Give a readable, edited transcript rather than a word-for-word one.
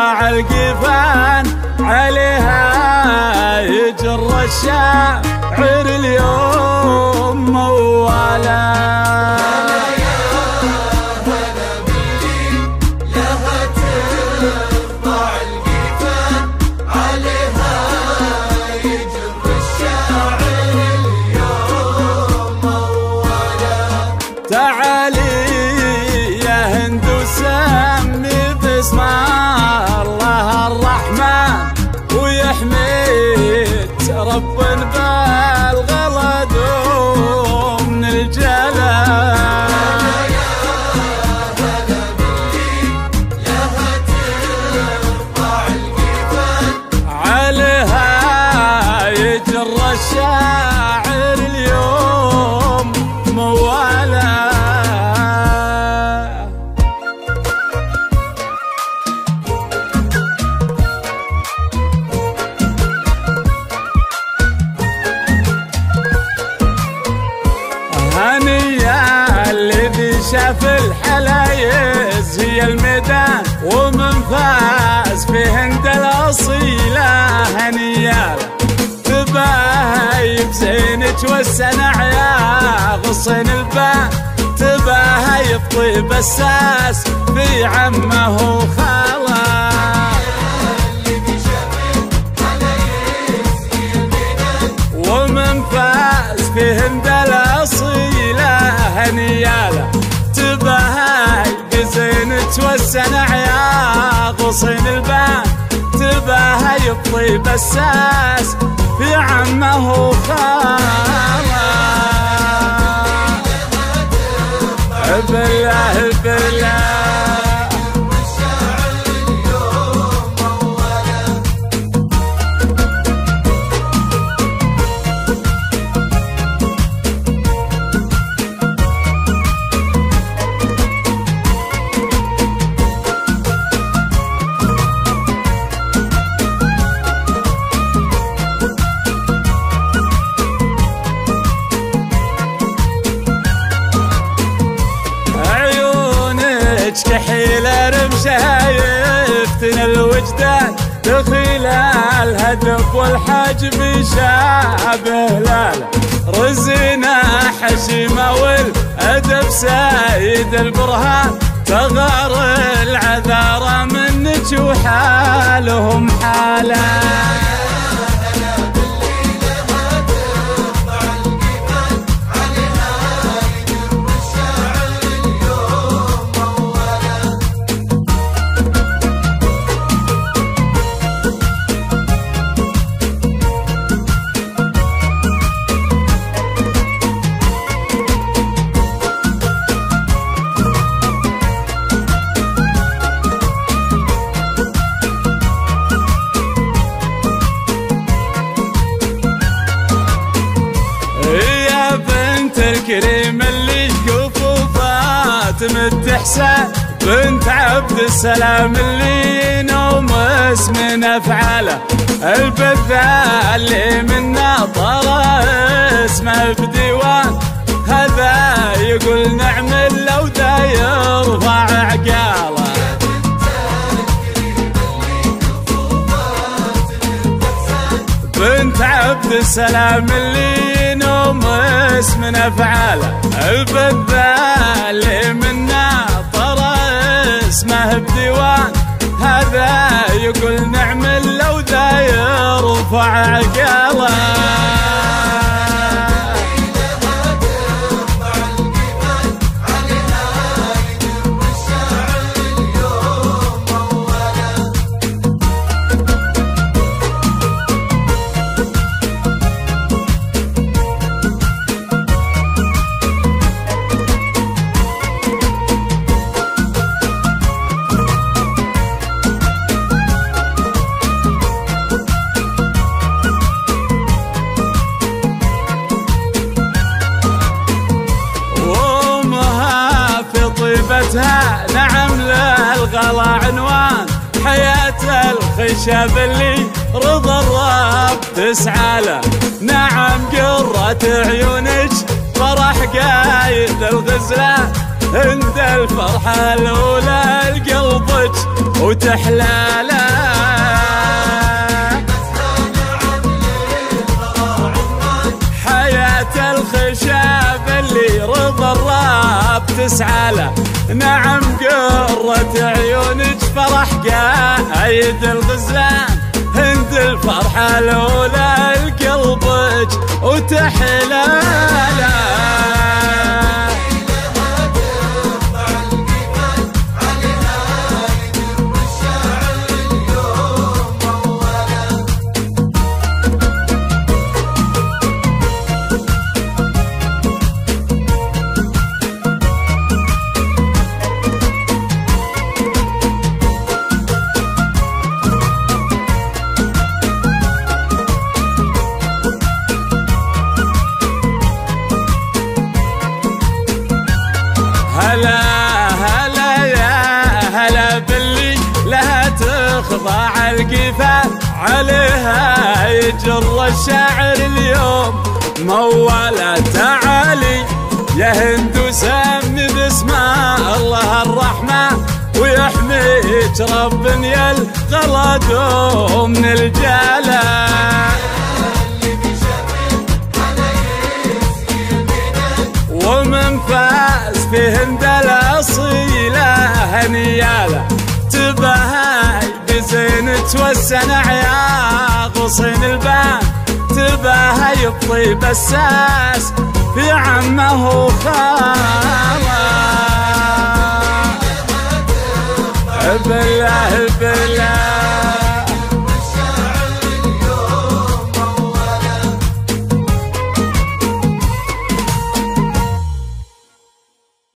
ترفع القفان عليها يجر الشاعر اليوم موالا. تعالي يا هند وسمي باسم الله الرحمن ويحميك رب بالغلد ومن الجلال. عليها يجر الشاعر اليوم موالا. هنيا الذي شاف الحلايز هي الميدان ومن فاز في هند الأصيلة. هنيا تباهي بزينك والسنع يا غصن البان تباهي بطيب الساس في عمه وخاله. ومن فاز في هند الأصيلة هنياله تباهي بزينك والسنع يا غصن البان تباهي بطيب الساس في عمه وخاله. بالله بالله كحيل رمشها يفتن الوجدان دخيل الهدف والحاجب شابه لاله. رزينا حشيمه والادب سايد البرهان تغار العذارى منك وحالهم حاله. الكريم اللي كفوفات متحسن بنت عبد السلام اللي نوم اسم افعاله. البذاء اللي منا طرى اسمه بديوان هذا يقول نعمل لو دا يرفع عقاله. بنت عبد السلام اللي نوم اسم افعاله. البذاء اللي منا طرى اسمه بديوان هذا يقول نعمل لو دا يرفع عقاله. طيبتها نعم للغلا عنوان حياة الخشب اللي رضا الرب تسعى له. نعم قرة عيونك فرح قايد الغزلة هند الفرحة الأولى لقلبك وتحلاله. حياة الخشاب اللي رضا الرب تسعاله. نعم قرة عيونك فرح قايد الغزلان، هند الفرحة الأولى لقلبك وتحلاله. هلا هلا يا هلا باللي لها تخضع القفا، عليها يجر الشاعر اليوم موالة. تعالي يا هند وسمي باسم الله الرحمن، ويحميك رب يلغى من الجلا. ومن فاز في هند الأصيلة هنياله، تباهي بزينة والسنع يا غصين البان، تباهي بطيب الساس في عمه خال.